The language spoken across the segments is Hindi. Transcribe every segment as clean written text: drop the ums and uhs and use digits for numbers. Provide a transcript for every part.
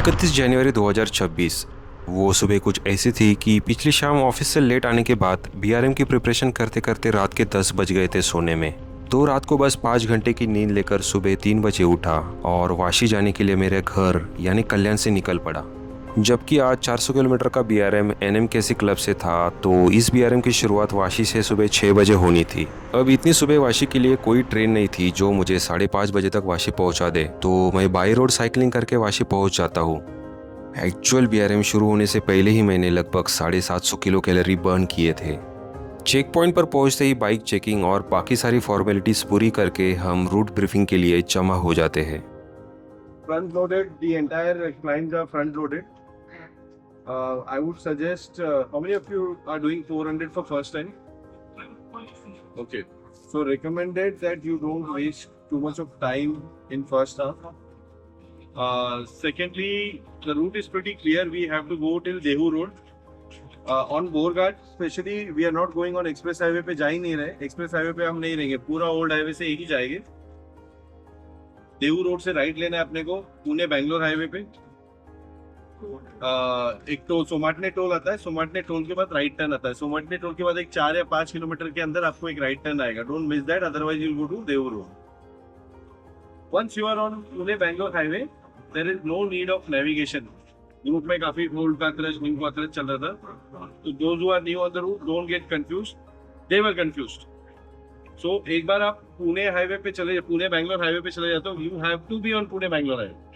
31 जनवरी 2026। वो सुबह कुछ ऐसी थी कि पिछली शाम ऑफिस से लेट आने के बाद बीआरएम की प्रिपरेशन करते करते रात के 10 बज गए थे सोने में। तो रात को बस 5 घंटे की नींद लेकर सुबह 3 बजे उठा और वाशी जाने के लिए मेरे घर यानी कल्याण से निकल पड़ा। जबकि आज 400 किलोमीटर का बीआरएम एनएमकेसी क्लब से था, तो इस बीआरएम की शुरुआत वाशी से सुबह 6 बजे होनी थी। अब इतनी सुबह वाशी के लिए कोई ट्रेन नहीं थी जो मुझे 5:30 बजे तक वाशी पहुंचा दे, तो मैं बाई रोड साइकिलिंग करके वाशी पहुंच जाता हूँ। एक्चुअल बीआरएम शुरू होने से पहले ही मैंने लगभग 750 किलो कैलोरी बर्न किए थे। चेक पॉइंट पर पहुंचते ही बाइक चेकिंग और बाकी सारी फॉर्मेलिटीज पूरी करके हम रूट ब्रीफिंग के लिए जमा हो जाते हैं। Front loaded, the entire clients are front loaded. I would suggest, how many of you are doing 400 for first time? Okay. So recommended that you don't waste too much of time in first half. Secondly, the route is pretty clear. We have to go till Dehu Road. On Borghat, especially, we are not going on express highway पे जा ही नहीं रहे. Express highway पे हम नहीं रहेंगे. पूरा old highway से एक ही जाएंगे. देहू रोड से राइट लेना है अपने को पुणे बैंगलोर हाईवे पे। एक तो सोमाटने टोल आता है, सोमाटने टोल के बाद राइट टर्न आता है, सोमाटने टोल के बाद एक 4 या 5 किलोमीटर के अंदर आपको एक राइट टर्न आएगा। Don't miss that, otherwise you will go to Dehu road. Once you are on Pune Bangalore highway, there is no need of navigation. Route में काफी ओल्ड कात्रज, न्यू कात्रज चल रहा था, तो those who are new on the route don't get confused, they were confused. So एक बार आप पुणे हाईवे पे चले, पुणे बैंगलोर हाईवे पे चले जाते हो, you have to be on Pune Bangalore highway.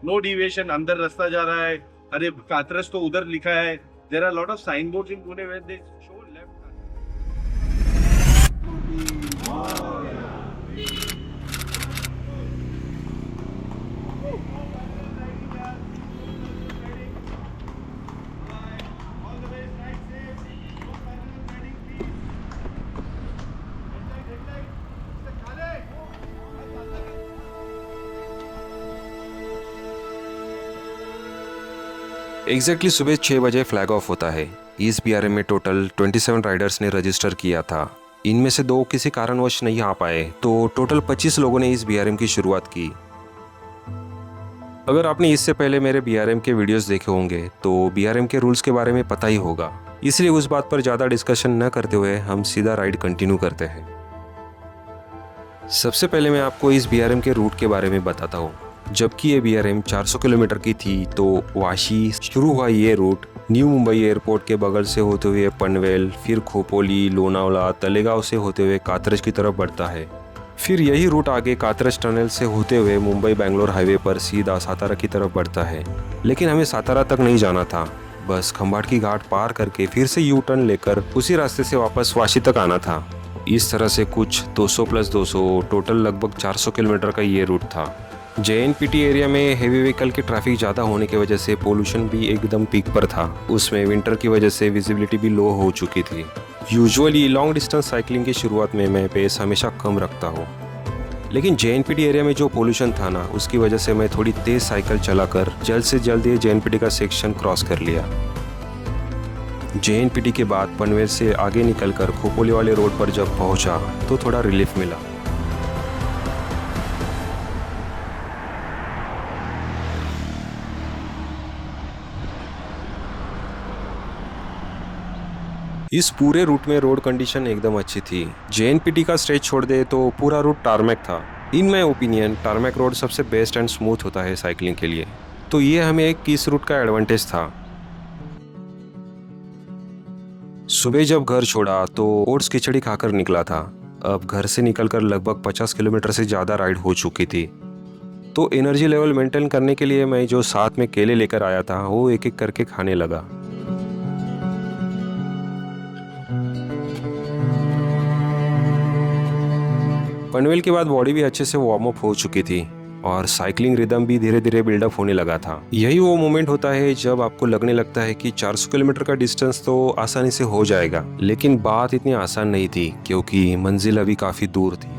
No deviation, अंदर रास्ता जा रहा है, अरे कात्रज तो उधर लिखा है। There are lot of sign boards in Pune where they show left. Exactly सुबह 6 बजे फ्लैग ऑफ होता है। इस बीआरएम में टोटल 27 राइडर्स ने रजिस्टर किया था। इनमें से 2 किसी कारणवश नहीं आ पाए, तो टोटल 25 लोगों ने इस बीआरएम की शुरुआत की। अगर आपने इससे पहले मेरे बीआरएम के वीडियोस देखे होंगे तो बीआरएम के रूल्स के बारे में पता ही होगा, इसलिए उस बात पर ज़्यादा डिस्कशन न करते हुए हम सीधा राइड कंटिन्यू करते हैं। सबसे पहले मैं आपको इस बीआरएम के रूट के बारे में बताता हूँ। जबकि ये बीआरएम 400 किलोमीटर की थी, तो वाशी शुरू हुआ ये रूट न्यू मुंबई एयरपोर्ट के बगल से होते हुए पनवेल, फिर खोपोली, लोनावला, तलेगांव से होते हुए कात्रज की तरफ बढ़ता है। फिर यही रूट आगे कात्रज टनल से होते हुए मुंबई बैंगलोर हाईवे पर सीधा सातारा की तरफ बढ़ता है। लेकिन हमें सातारा तक नहीं जाना था, बस खंभाट की घाट पार करके फिर से यू टर्न लेकर उसी रास्ते से वापस वाशी तक आना था। इस तरह से कुछ 200 + 200 टोटल लगभग 400 किलोमीटर का ये रूट था। जेएनपीटी एरिया में हेवी व्हीकल की ट्रैफिक ज़्यादा होने की वजह से पोल्यूशन भी एकदम पीक पर था। उसमें विंटर की वजह से विजिबिलिटी भी लो हो चुकी थी। यूजुअली लॉन्ग डिस्टेंस साइकिलिंग की शुरुआत में मैं पेस हमेशा कम रखता हूँ, लेकिन जेएनपीटी एरिया में जो पोल्यूशन था ना, उसकी वजह से मैं थोड़ी तेज़ साइकिल चलाकर जल्द से जल्द ये जेएनपीटी का सेक्शन क्रॉस कर लिया। जेएनपीटी के बाद पनवेल से आगे निकलकर खोपोली वाले रोड पर जब पहुँचा तो थोड़ा रिलीफ मिला। इस पूरे रूट में रोड कंडीशन एकदम अच्छी थी। जेएनपीटी का स्ट्रेच छोड़ दे तो पूरा रूट टारमैक था। इन माई ओपिनियन टारमैक रोड सबसे बेस्ट एंड स्मूथ होता है साइकिलिंग के लिए, तो ये हमें एक इस रूट का एडवांटेज था। सुबह जब घर छोड़ा तो ओट्स खिचड़ी खाकर निकला था। अब घर से निकलकर लगभग 50 किलोमीटर से ज़्यादा राइड हो चुकी थी, तो एनर्जी लेवल मेंटेन करने के लिए मैं जो साथ में केले लेकर आया था वो एक एक करके खाने लगा। पनवेल के बाद बॉडी भी अच्छे से वार्म अप हो चुकी थी और साइकिलिंग रिदम भी धीरे धीरे बिल्डअप होने लगा था। यही वो मोमेंट होता है जब आपको लगने लगता है कि 400 किलोमीटर का डिस्टेंस तो आसानी से हो जाएगा, लेकिन बात इतनी आसान नहीं थी क्योंकि मंजिल अभी काफी दूर थी।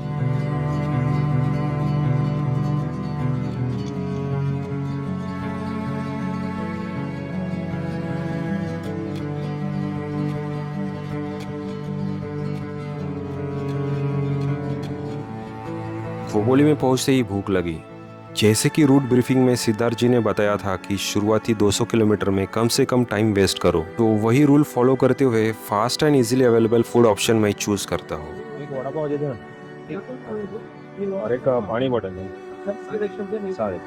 खोपोली में पहुंचते ही भूख लगी। जैसे कि रूट ब्रीफिंग में सिद्धार्थ जी ने बताया था कि शुरुआती 200 किलोमीटर में कम से कम टाइम वेस्ट करो, तो वही रूल फॉलो करते हुए fast and easily available food option मैं चूज करता हूँ। एक वडापाव दे दो ना और एक पाणी बॉटल दे चालेल.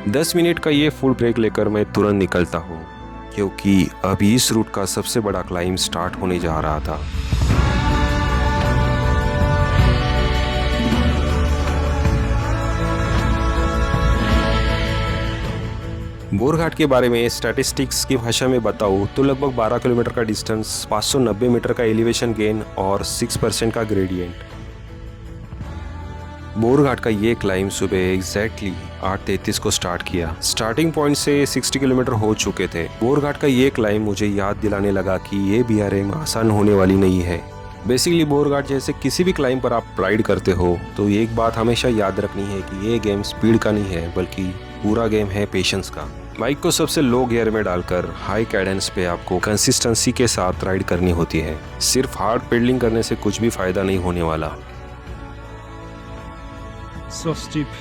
दस मिनट का ये फूड ब्रेक लेकर मैं तुरंत निकलता हूँ, क्योंकि अभी इस रूट का सबसे बड़ा क्लाइंब स्टार्ट होने जा रहा था। बोरघाट के बारे में स्टैटिस्टिक्स की भाषा में बताऊँ तो लगभग 12 किलोमीटर का डिस्टेंस, 590 मीटर का एलिवेशन गेन और 6% का ग्रेडियंट। बोरघाट का ये क्लाइंब सुबह एग्जैक्टली 8:33 को स्टार्ट किया। स्टार्टिंग पॉइंट से 60 किलोमीटर हो चुके थे। बोरघाट का ये क्लाइंब मुझे याद दिलाने लगा कि ये BRM आसान होने वाली नहीं है। बेसिकली बोरघाट जैसे किसी भी क्लाइंब पर आप राइड करते हो तो एक बात हमेशा याद रखनी है कि ये गेम स्पीड का नहीं है, बल्कि पूरा गेम है पेशेंस का। बाइक को सबसे लो गियर में डालकर हाई कैडेंस पे आपको कंसिस्टेंसी के साथ राइड करनी होती है। सिर्फ हार्ड पेडलिंग करने से कुछ भी फायदा नहीं होने वाला। So steep.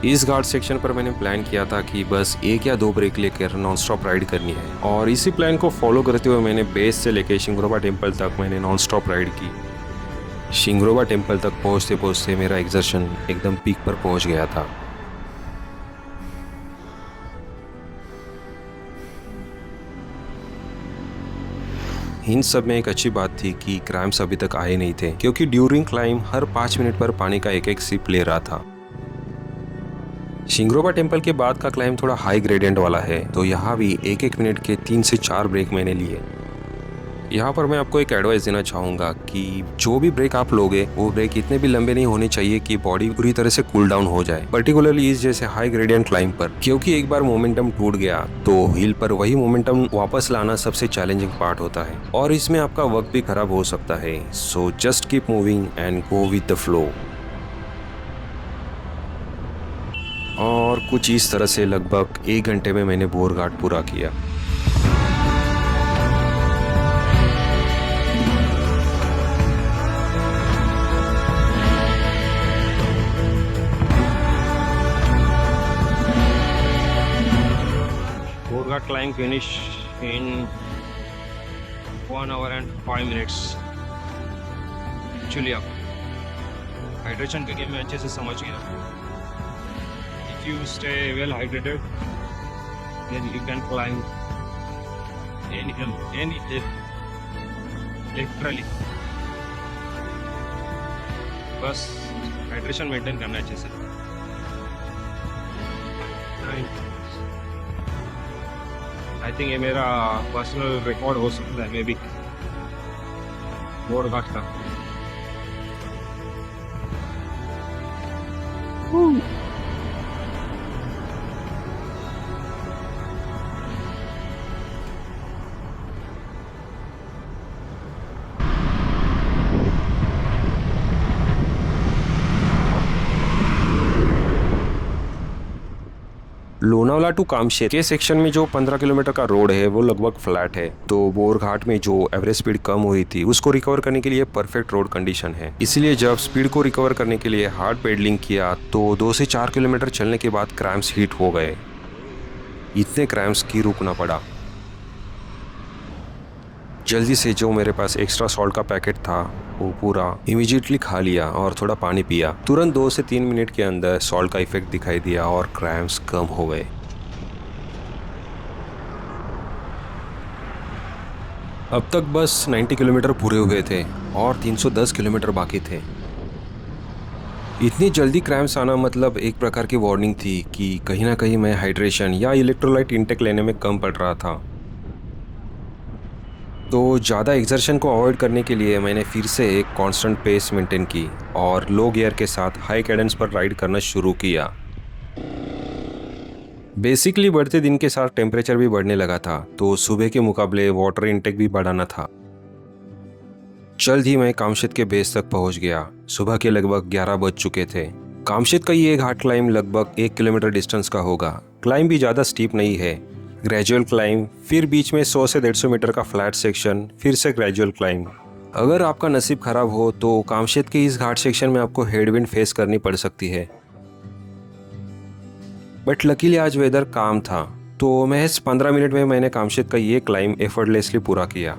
इस घाट सेक्शन पर मैंने प्लान किया था कि बस 1 या 2 ब्रेक लेकर नॉन स्टॉप राइड करनी है, और इसी प्लान को फॉलो करते हुए मैंने बेस से लेकर शिंगरोबा टेम्पल तक मैंने नॉन स्टॉप राइड की। शिंगरोबा टेम्पल तक पहुंचते पहुंचते मेरा एक्सर्शन एकदम पीक पर पहुंच गया था। इन सब में एक अच्छी बात थी कि क्रैम्प्स अभी तक आए नहीं थे, क्योंकि ड्यूरिंग क्लाइंब हर 5 मिनट पर पानी का एक सिप ले रहा था। शिंगरोबा टेम्पल के बाद का क्लाइंब थोड़ा हाई ग्रेडियंट वाला है, तो यहाँ भी 1-1 मिनट के 3 से 4 ब्रेक मैंने लिए। यहाँ पर मैं आपको एक एडवाइस देना चाहूँगा कि जो भी ब्रेक आप लोगे वो ब्रेक इतने भी लंबे नहीं होने चाहिए कि बॉडी पूरी तरह से कूल डाउन हो जाए, पर्टिकुलरली इस जैसे हाई ग्रेडियंट क्लाइंब पर, क्योंकि एक बार मोमेंटम टूट गया तो हिल पर वही मोमेंटम वापस लाना सबसे चैलेंजिंग पार्ट होता है, और इसमें आपका वक्त भी खराब हो सकता है। So just keep moving and go with the flow. और कुछ इस तरह से लगभग 1 घंटे में मैंने बोरघाट पूरा किया। Borghat climb finish in 1 hour and 5 minutes. Actually, आप हाइड्रेशन के गेम में अच्छे से समझ गया। If you stay well hydrated, then you can climb any hill, literally. बस हाइड्रेशन मेंटेन करना है अच्छे से। आई थिंक ये मेरा पर्सनल रिकॉर्ड हो सकता है, मे बी बोरघाट का। लोनावला टू कामशेत के सेक्शन में जो 15 किलोमीटर का रोड है वो लगभग फ्लैट है, तो बोरघाट में जो एवरेज स्पीड कम हुई थी उसको रिकवर करने के लिए परफेक्ट रोड कंडीशन है। इसलिए जब स्पीड को रिकवर करने के लिए हार्ड पेडलिंग किया तो 2 से 4 किलोमीटर चलने के बाद क्रैम्प्स हिट हो गए। इतने क्रैम्प्स की रुकना पड़ा। जल्दी से जो मेरे पास एक्स्ट्रा सॉल्ट का पैकेट था वो पूरा इमीडिएटली खा लिया और थोड़ा पानी पिया। तुरंत 2 से 3 मिनट के अंदर सॉल्ट का इफेक्ट दिखाई दिया और क्रैम्प्स कम हो गए। अब तक बस 90 किलोमीटर पूरे हुए थे और 310 किलोमीटर बाकी थे। इतनी जल्दी क्रैम्प्स आना मतलब एक प्रकार की वार्निंग थी कि कहीं ना कहीं मैं हाइड्रेशन या इलेक्ट्रोलाइट इंटेक लेने में कम पड़ रहा था। तो ज़्यादा एक्सर्शन को अवॉइड करने के लिए मैंने फिर से एक कांस्टेंट पेस मेंटेन की और लो गियर के साथ हाई कैडेंस पर राइड करना शुरू किया। बेसिकली बढ़ते दिन के साथ टेम्परेचर भी बढ़ने लगा था, तो सुबह के मुकाबले वाटर इनटेक भी बढ़ाना था। जल्द ही मैं कामशेत के बेस तक पहुंच गया। सुबह के लगभग 11 बज चुके थे। कामशेत का ये घाट क्लाइम लगभग 1 किलोमीटर डिस्टेंस का होगा। क्लाइम भी ज़्यादा स्टीप नहीं है, ग्रेजुअल क्लाइम, फिर बीच में 100 से 150 मीटर का फ्लैट सेक्शन, फिर से ग्रेजुअल क्लाइम। अगर आपका नसीब खराब हो तो कामशेत के इस घाट सेक्शन में आपको हेडविंड फेस करनी पड़ सकती है, बट लकीली आज वेदर काम था, तो महज 15 मिनट में मैंने कामशेत का ये क्लाइम एफर्टलेसली पूरा किया।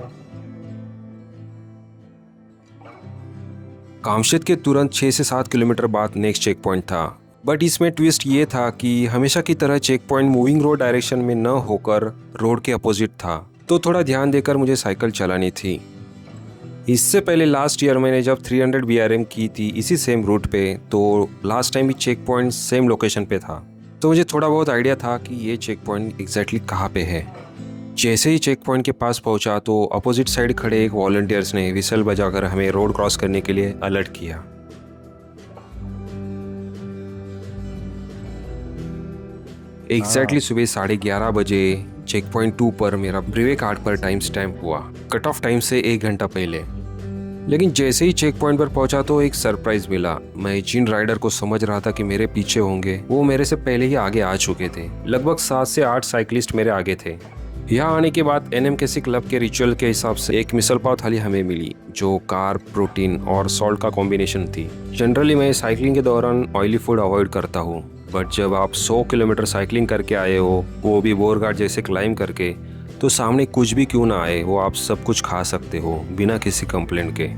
कामशेत के तुरंत 6 से 7 किलोमीटर बाद नेक्स्ट चेक पॉइंट था, बट इसमें ट्विस्ट ये था कि हमेशा की तरह check point moving road direction में न होकर रोड के अपोजिट था, तो थोड़ा ध्यान देकर मुझे साइकिल चलानी थी। इससे पहले लास्ट ईयर मैंने जब 300 BRM की थी इसी सेम रूट पे, तो लास्ट टाइम भी चेक पॉइंट सेम लोकेशन पे था, तो मुझे थोड़ा बहुत आइडिया था कि ये चेक पॉइंट एग्जैक्टली कहाँ पे है। जैसे ही चेक पॉइंट के पास पहुंचा तो अपोजिट साइड खड़े एक वॉलंटियर्स ने विसल बजाकर हमें रोड क्रॉस करने के लिए अलर्ट किया। एग्जैक्टली सुबह 11:30 बजे चेक पॉइंट 2 पर मेरा ब्रेवे कार्ड पर टाइम स्टैम्प हुआ, कट ऑफ टाइम से 1 घंटा पहले। लेकिन जैसे ही चेक पॉइंट पर पहुंचा तो एक सरप्राइज मिला। मैं जिन राइडर को समझ रहा था कि मेरे पीछे होंगे, वो मेरे से पहले ही आगे आ चुके थे। लगभग 7 से 8 साइकिलिस्ट मेरे आगे थे। यहाँ आने के बाद NMKC क्लब के रिचुअल के हिसाब से एक मिसल पाव थाली हमें मिली, जो कार्ब, प्रोटीन और सॉल्ट का कॉम्बिनेशन थी। जनरली मैं साइकिलिंग के दौरान ऑयली फूड अवॉइड करता हूँ, बट जब आप 100 किलोमीटर साइकिलिंग करके आए हो, वो भी बोरघाट जैसे क्लाइम करके, तो सामने कुछ भी क्यों ना आए, वो आप सब कुछ खा सकते हो बिना किसी कंप्लेंट के।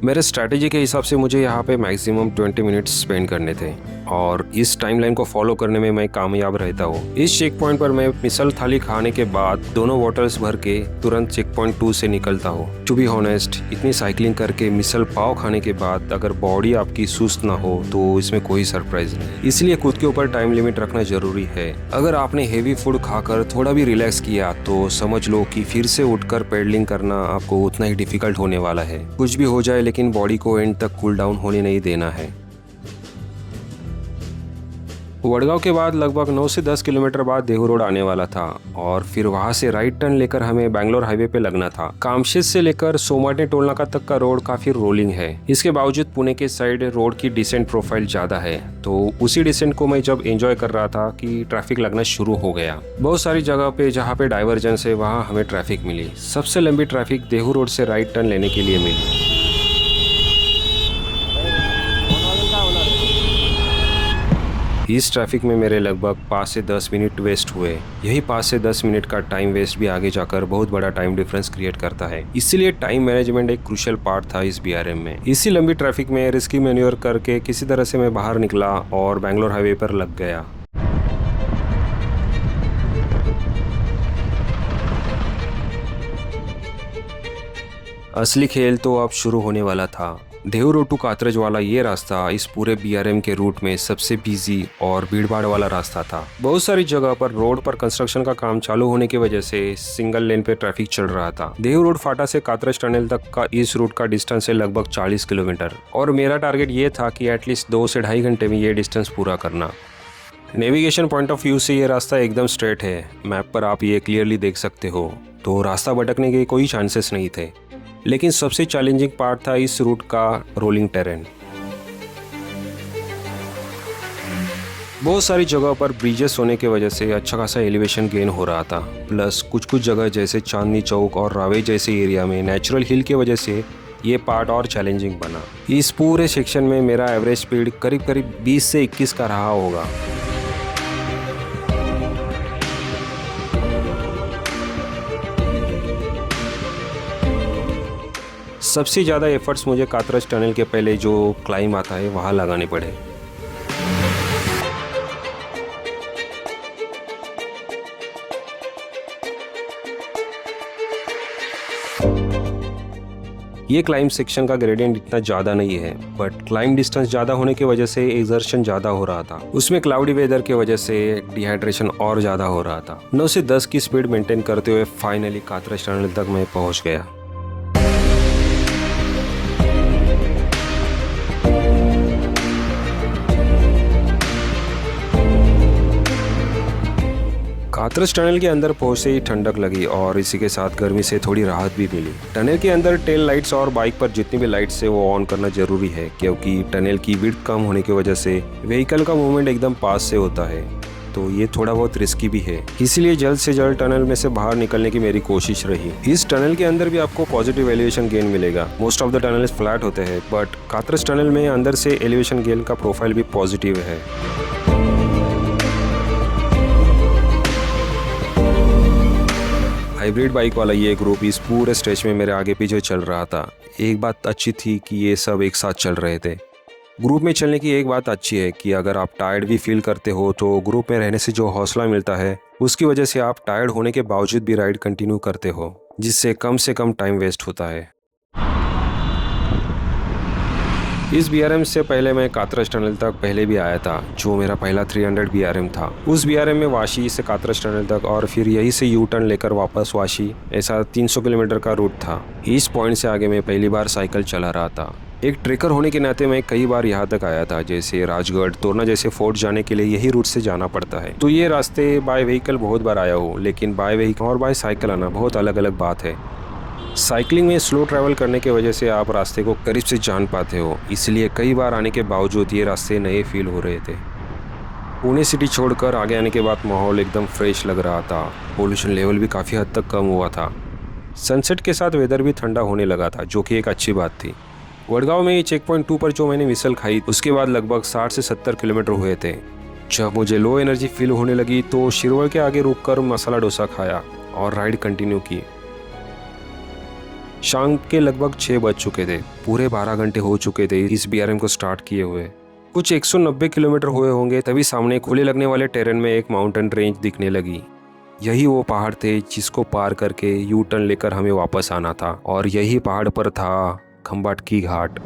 मेरे स्ट्रैटेजी के हिसाब से मुझे यहाँ पे मैक्सिमम 20 मिनट्स स्पेंड करने थे, और इस टाइमलाइन को फॉलो करने में मैं कामयाब रहता हूँ। इस चेक पॉइंट पर मैं मिसल थाली खाने के बाद दोनों बॉटल्स भर के तुरंत चेक पॉइंट 2 से निकलता हूँ। टू बी ऑनेस्ट, इतनी साइकिलिंग करके मिसल पाव खाने के बाद अगर बॉडी आपकी सुस्त ना हो तो इसमें कोई सरप्राइज नहीं, इसलिए खुद के ऊपर टाइम लिमिट रखना जरूरी है। अगर आपने हेवी फूड खाकर थोड़ा भी रिलैक्स किया तो समझ लो कि फिर से उठकर पेडलिंग करना आपको उतना ही डिफिकल्ट होने वाला है। कुछ भी हो जाए, लेकिन बॉडी को एंड तक कूल डाउन होने नहीं देना है। वडगांव के बाद लगभग 9 से 10 किलोमीटर बाद देहू रोड आने वाला था, और फिर वहां से राइट टर्न लेकर हमें बैंगलोर हाईवे पे लगना था। कामशेत से लेकर सोमाटने टोल नाका तक का रोड काफी रोलिंग है। इसके बावजूद पुणे के साइड रोड की डिसेंट प्रोफाइल ज्यादा है, तो उसी डिसेंट को मैं जब एंजॉय कर रहा था कि ट्रैफिक लगना शुरू हो गया। बहुत सारी जगह पे जहाँ पे डाइवर्जेंस है वहाँ हमें ट्रैफिक मिली। सबसे लंबी ट्रैफिक देहू रोड से राइट टर्न लेने के लिए मिली। इस ट्रैफिक में मेरे लगभग 5 से 10 मिनट वेस्ट हुए। यही 5 से 10 मिनट का टाइम वेस्ट भी आगे जाकर बहुत बड़ा टाइम डिफरेंस क्रिएट करता है, इसीलिए टाइम मैनेजमेंट एक क्रूशियल पार्ट था इस BRM में। इसी लंबी ट्रैफिक में रिस्की मैन्यूवर करके किसी तरह से मैं बाहर निकला और बैंगलोर हाईवे पर लग गया। असली खेल तो अब शुरू होने वाला था। देहू रोड टू कातरज वाला ये रास्ता इस पूरे BRM के रूट में सबसे बिजी और भीड़भाड़ वाला रास्ता था। बहुत सारी जगह पर रोड पर कंस्ट्रक्शन का काम चालू होने की वजह से सिंगल लेन पे ट्रैफिक चल रहा था। देहू रोड फाटा से कातरज टनल तक का इस रूट का डिस्टेंस है लगभग 40 किलोमीटर, और मेरा टारगेट ये था कि एटलीस्ट 2 से 2.5 घंटे में ये डिस्टेंस पूरा करना। नेविगेशन पॉइंट ऑफ व्यू से ये रास्ता एकदम स्ट्रेट है। मैप पर आप ये क्लियरली देख सकते हो, तो रास्ता भटकने के कोई चांसेस नहीं थे। लेकिन सबसे चैलेंजिंग पार्ट था इस रूट का रोलिंग टेरेन। बहुत सारी जगह पर ब्रिजेस होने की वजह से अच्छा खासा एलिवेशन गेन हो रहा था, प्लस कुछ जगह जैसे चांदनी चौक और रावे जैसे एरिया में नेचुरल हिल की वजह से ये पार्ट और चैलेंजिंग बना। इस पूरे सेक्शन में मेरा एवरेज स्पीड करीब 20 से 21 का रहा होगा। सबसे ज़्यादा एफर्ट्स मुझे कातरज टनल के पहले जो क्लाइम आता है वहाँ लगाने पड़े। ये क्लाइम सेक्शन का ग्रेडियंट इतना ज़्यादा नहीं है, बट क्लाइम डिस्टेंस ज़्यादा होने की वजह से एक्सर्शन ज़्यादा हो रहा था। उसमें क्लाउडी वेदर की वजह से डिहाइड्रेशन और ज़्यादा हो रहा था। 9 से 10 की स्पीड मेंटेन करते हुए फाइनली कातरज टनल तक मैं पहुँच गया। कात्रज टनल के अंदर पहुंचते ही ठंडक लगी और इसी के साथ गर्मी से थोड़ी राहत भी मिली। टनल के अंदर टेल लाइट्स और बाइक पर जितनी भी लाइट्स है वो ऑन करना जरूरी है, क्योंकि टनल की विड्थ कम होने की वजह से व्हीकल का मूवमेंट एकदम पास से होता है, तो ये थोड़ा बहुत रिस्की भी है। इसीलिए जल्द से जल्द टनल में से बाहर निकलने की मेरी कोशिश रही। इस टनल के अंदर भी आपको पॉजिटिव एलिवेशन गेन मिलेगा। Most of the tunnel flat होते हैं, बट कात्रज टनल में अंदर से एलिवेशन गेन का प्रोफाइल भी पॉजिटिव है। हाइब्रिड बाइक वाला ये ग्रुप इस पूरे स्ट्रेच में मेरे आगे पीछे चल रहा था। एक बात अच्छी थी कि ये सब एक साथ चल रहे थे। ग्रुप में चलने की एक बात अच्छी है कि अगर आप टायर्ड भी फील करते हो तो ग्रुप में रहने से जो हौसला मिलता है उसकी वजह से आप टायर्ड होने के बावजूद भी राइड कंटिन्यू करते हो, जिससे कम से कम टाइम वेस्ट होता है। इस BRM से पहले मैं कात्रज टनल तक पहले भी आया था, जो मेरा पहला 300 BRM था। उस BRM में वाशी से कात्रज टनल तक और फिर यहीं से यू टर्न लेकर वापस वाशी, ऐसा 300 किलोमीटर का रूट था। इस पॉइंट से आगे मैं पहली बार साइकिल चला रहा था। एक ट्रेकर होने के नाते मैं कई बार यहाँ तक आया था, जैसे राजगढ़, तोरना जैसे फोर्ट जाने के लिए यही रूट से जाना पड़ता है। तो ये रास्ते बाय व्हीकल बहुत बार आया हूँ, लेकिन बाय व्हीकल और बाय साइकिल आना बहुत अलग अलग बात है। साइकिलिंग में स्लो ट्रैवल करने की वजह से आप रास्ते को करीब से जान पाते हो, इसलिए कई बार आने के बावजूद ये रास्ते नए फील हो रहे थे। पुणे सिटी छोड़कर आगे आने के बाद माहौल एकदम फ्रेश लग रहा था। पोल्यूशन लेवल भी काफ़ी हद तक कम हुआ था। सनसेट के साथ वेदर भी ठंडा होने लगा था, जो कि एक अच्छी बात थी। वडगांव में चेक पॉइंट 2 पर जो मैंने मिसल खाई, उसके बाद लगभग 60 से 70 किलोमीटर हुए थे। जब मुझे लो एनर्जी फील होने लगी तो शिरवल के आगे रुककर मसाला डोसा खाया और राइड कंटिन्यू की। शाम के लगभग 6 बज चुके थे। पूरे 12 घंटे हो चुके थे इस BRM को स्टार्ट किए हुए। कुछ 190 किलोमीटर हुए होंगे, तभी सामने खुले लगने वाले टेरेन में एक माउंटेन रेंज दिखने लगी। यही वो पहाड़ थे जिसको पार करके यू टर्न लेकर हमें वापस आना था, और यही पहाड़ पर था खंबाटकी घाट।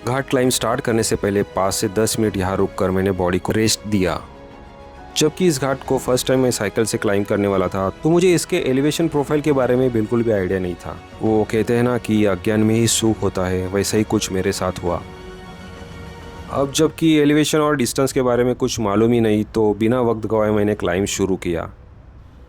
घाट क्लाइंब स्टार्ट करने से पहले 5 से 10 मिनट यहाँ रुककर मैंने बॉडी को रेस्ट दिया। जबकि इस घाट को फर्स्ट टाइम मैं साइकिल से क्लाइंब करने वाला था, तो मुझे इसके एलिवेशन प्रोफाइल के बारे में बिल्कुल भी आइडिया नहीं था। वो कहते हैं ना कि अज्ञान में ही सुख होता है, वैसा ही कुछ मेरे साथ हुआ। अब जबकि एलिवेशन और डिस्टेंस के बारे में कुछ मालूम ही नहीं, तो बिना वक्त गवाए मैंने क्लाइंब शुरू किया।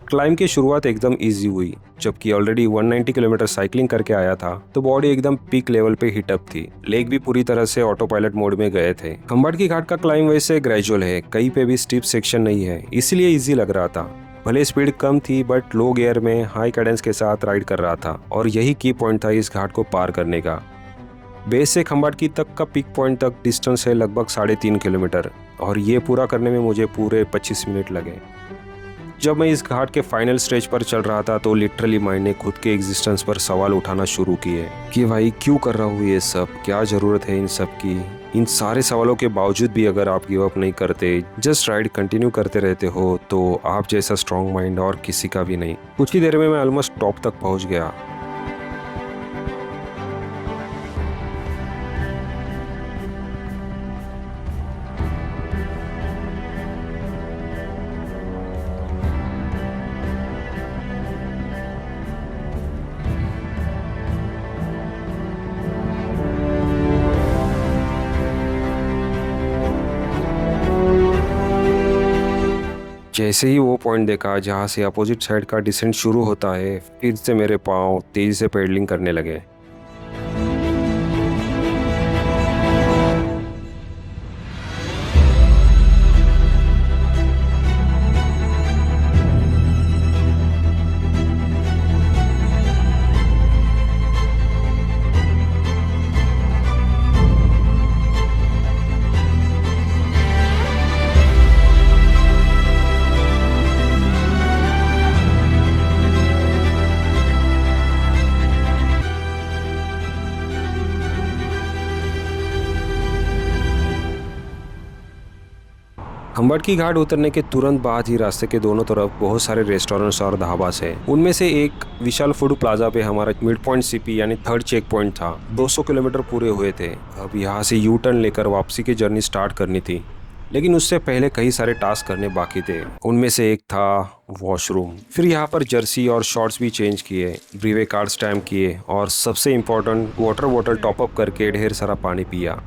क्लाइंब की शुरुआत एकदम इजी हुई। जबकि ऑलरेडी 190 किलोमीटर साइकिलिंग करके आया था, तो बॉडी एकदम पीक लेवल पे हिटअप थी। लेग भी पूरी तरह से ऑटो पायलट मोड में गए थे। खंबाटकी घाट का क्लाइंब वैसे ग्रेजुअल है, कहीं पे भी स्टीप सेक्शन नहीं है, इसलिए इजी लग रहा था। भले स्पीड कम थी, बट लो गियर में हाई कैडेंस के साथ राइड कर रहा था, और यही की पॉइंट था इस घाट को पार करने का। बेस से खंबाटकी तक का पीक पॉइंट तक डिस्टेंस है लगभग 3.5 किलोमीटर, और ये पूरा करने में मुझे पूरे 25 मिनट लगे। जब मैं इस घाट के फाइनल स्टेज पर चल रहा था, तो लिटरली माइंड ने खुद के एग्जिस्टेंस पर सवाल उठाना शुरू किए कि भाई क्यों कर रहा हूँ ये सब, क्या ज़रूरत है इन सब की। इन सारे सवालों के बावजूद भी अगर आप गिव अप नहीं करते, जस्ट राइड कंटिन्यू करते रहते हो, तो आप जैसा स्ट्रॉन्ग माइंड और किसी का भी नहीं। कुछ ही देर में मैं ऑलमोस्ट टॉप तक पहुँच गया। जैसे ही वो पॉइंट देखा जहाँ से अपोजिट साइड का डिसेंट शुरू होता है, फिर से मेरे पाँव तेजी से पेडलिंग करने लगे। खंबाटकी घाट उतरने के तुरंत बाद ही रास्ते के दोनों तरफ बहुत सारे रेस्टोरेंट्स और ढाबास है। उनमें से एक विशाल फूड प्लाजा पे हमारा मिड पॉइंट CP यानी थर्ड चेक पॉइंट था। 200 किलोमीटर पूरे हुए थे। अब यहाँ से यू टर्न लेकर वापसी की जर्नी स्टार्ट करनी थी। लेकिन उससे पहले कई सारे टास्क करने बाकी थे। उनमें से एक था वॉशरूम। फिर यहाँ पर जर्सी और शॉर्ट्स भी चेंज किए, ब्रीवे कार्ड स्टैम्प किए और सबसे इम्पोर्टेंट वाटर बॉटल टॉपअप करके ढेर सारा पानी पिया।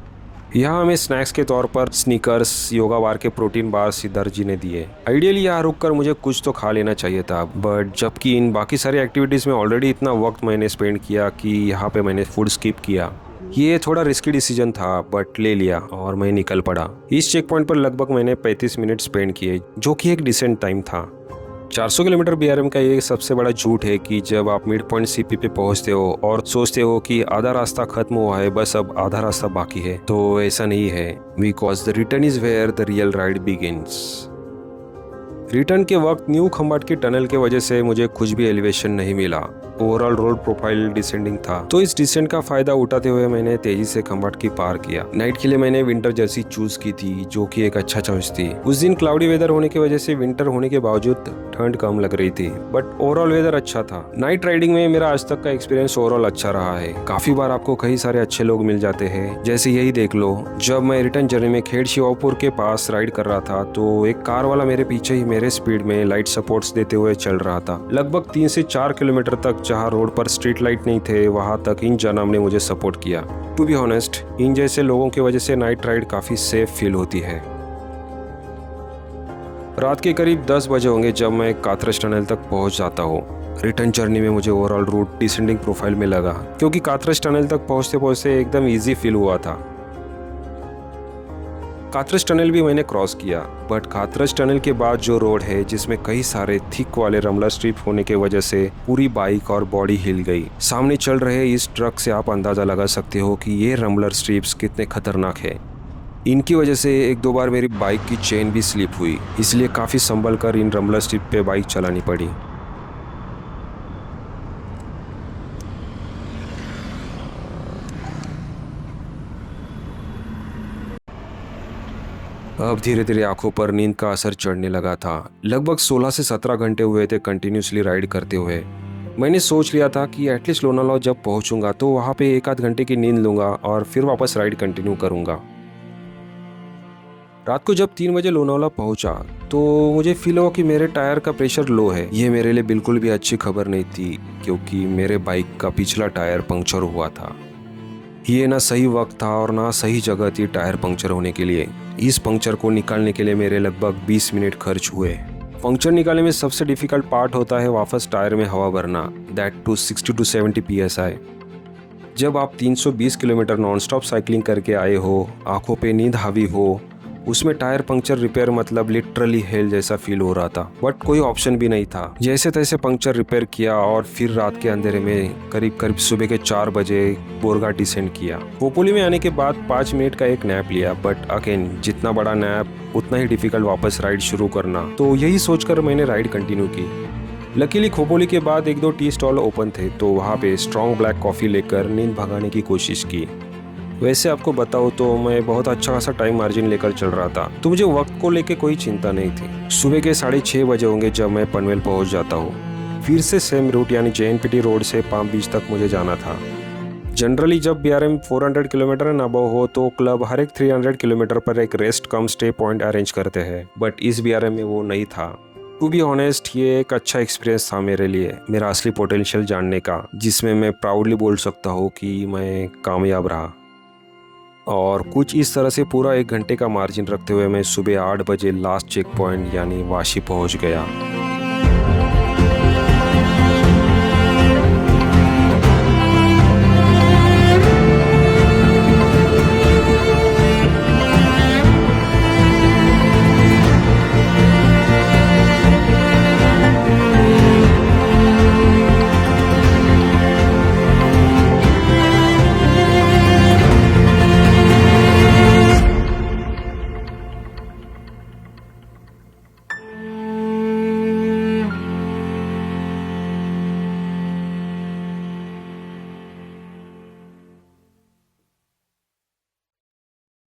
यहाँ हमें स्नैक्स के तौर पर स्नीकर्स, योगा बार के प्रोटीन बार सिद्धार्थ जी ने दिए। आइडियली यहाँ रुककर मुझे कुछ तो खा लेना चाहिए था, बट जबकि इन बाकी सारी एक्टिविटीज़ में ऑलरेडी इतना वक्त मैंने स्पेंड किया कि यहाँ पे मैंने फूड स्किप किया। ये थोड़ा रिस्की डिसीजन था, बट ले लिया और मैं निकल पड़ा। इस चेक पॉइंट पर लगभग मैंने 35 मिनट स्पेंड किए, जो कि एक डिसेंट टाइम था। 400 किलोमीटर BRM का ये सबसे बड़ा झूठ है कि जब आप मिड पॉइंट CP पे पहुंचते हो और सोचते हो कि आधा रास्ता खत्म हुआ है, बस अब आधा रास्ता बाकी है, तो ऐसा नहीं है। Because the return is where the real ride begins. Return के वक्त न्यू खंबाट की टनल के वजह से मुझे कुछ भी एलिवेशन नहीं मिला। ओवरऑल रोड प्रोफाइल डिसेंडिंग था, तो इस डिसेंट का फायदा उठाते हुए मैंने तेजी से खंबाट की पार किया। नाइट के लिए मैंने विंटर जर्सी चूज की थी, जो कि एक अच्छा चॉइस थी। उस दिन क्लाउडी वेदर होने की वजह से विंटर होने के बावजूद ठंड कम लग रही थी, बट ओवरऑल वेदर अच्छा था। नाइट राइडिंग में मेरा आज तक का एक्सपीरियंस ओवरऑल अच्छा रहा है। काफी बार आपको कई सारे अच्छे लोग मिल जाते हैं, जैसे यही देख लो। जब मैं रिटर्न जर्नी में खेड़ शिवापुर के पास राइड कर रहा था, तो एक कार वाला मेरे पीछे ही मेरे स्पीड में लाइट सपोर्ट्स देते हुए चल रहा था। लगभग 3 से 4 किलोमीटर तक जहाँ रोड पर स्ट्रीट लाइट नहीं थे, वहां तक इन जनम ने मुझे सपोर्ट किया। टू बी ऑनेस्ट, इन जैसे लोगों की वजह से नाइट राइड काफी सेफ फील होती है। रात के करीब 10 बजे होंगे जब मैं काथरज टनल तक पहुंच जाता हूँ। रिटर्न जर्नी में मुझे ओवरऑल रूट डिसेंडिंग प्रोफाइल में लगा, क्योंकि काथरज टनल तक पहुंचते पहुंचते एकदम इजी फील हुआ था। काथरज टनल भी मैंने क्रॉस किया, बट काथरज टनल के बाद जो रोड है, जिसमें कई सारे थिक वाले रमलर स्ट्रिप होने की वजह से पूरी बाइक और बॉडी हिल गई। सामने चल रहे इस ट्रक से आप अंदाजा लगा सकते हो कि ये रमलर स्ट्रिप्स कितने खतरनाक है। इनकी वजह से 1-2 बार मेरी बाइक की चेन भी स्लिप हुई, इसलिए काफी संभल कर इन रमलर स्ट्रिप पे बाइक चलानी पड़ी। अब धीरे धीरे आंखों पर नींद का असर चढ़ने लगा था। लगभग 16 से 17 घंटे हुए थे कंटिन्यूसली राइड करते हुए। मैंने सोच लिया था कि एटलीस्ट लोनावला जब पहुंचूंगा तो वहां पे 1-8 घंटे की नींद लूंगा और फिर वापस राइड कंटिन्यू करूंगा। रात को जब 3 बजे लोनावला पहुंचा तो मुझे फील हुआ कि मेरे टायर का प्रेशर लो है। ये मेरे लिए बिल्कुल भी अच्छी खबर नहीं थी, क्योंकि मेरे बाइक का पिछला टायर पंक्चर हुआ था। ये ना सही वक्त था और ना सही जगह थी टायर पंक्चर होने के लिए। इस पंक्चर को निकालने के लिए मेरे लगभग 20 मिनट खर्च हुए। पंक्चर निकालने में सबसे डिफिकल्ट पार्ट होता है वापस टायर में हवा भरना, दैट टू 60 to 70 PSI। जब आप 320 किलोमीटर नॉनस्टॉप साइकिलिंग करके आए हो, आंखों पे नींद हावी हो, उसमें टायर पंक्चर रिपेयर मतलब लिटरली हेल जैसा फील हो रहा था। बट कोई ऑप्शन भी नहीं था। जैसे तैसे पंक्चर रिपेयर किया और फिर रात के अंधेरे में करीब सुबह के 4 बजे बोरघाट डिसेंड किया। खोपोली में आने के बाद 5 मिनट का एक नैप लिया, बट अगेन जितना बड़ा नैप उतना ही डिफिकल्ट वापस राइड शुरू करना। तो यही सोचकर मैंने राइड कंटिन्यू की। लकीली खोपोली के बाद 1-2 टी स्टॉल ओपन थे, तो वहाँ पे स्ट्रॉन्ग ब्लैक कॉफ़ी लेकर नींद भगाने की कोशिश की। वैसे आपको बताऊँ तो मैं बहुत अच्छा खासा टाइम मार्जिन लेकर चल रहा था, तो मुझे वक्त को लेके कोई चिंता नहीं थी। सुबह के 6:30 बजे होंगे जब मैं पनवेल पहुंच जाता हूँ। फिर से सेम रूट यानी JNPT रोड से पाम बीच तक मुझे जाना था। जनरली जब BRM 400 किलोमीटर एंड अबव हो तो क्लब हर एक 300 किलोमीटर पर एक रेस्ट कम स्टे पॉइंट अरेंज करते हैं, बट इस BRM में वो नहीं था। टू बी ऑनेस्ट, ये एक अच्छा एक्सपीरियंस था मेरे लिए, मेरा असली पोटेंशियल जानने का, जिसमें मैं प्राउडली बोल सकता हूँ कि मैं कामयाब रहा। और कुछ इस तरह से पूरा 1 घंटे का मार्जिन रखते हुए मैं सुबह 8 बजे लास्ट चेक पॉइंट यानी वाशी पहुँच गया।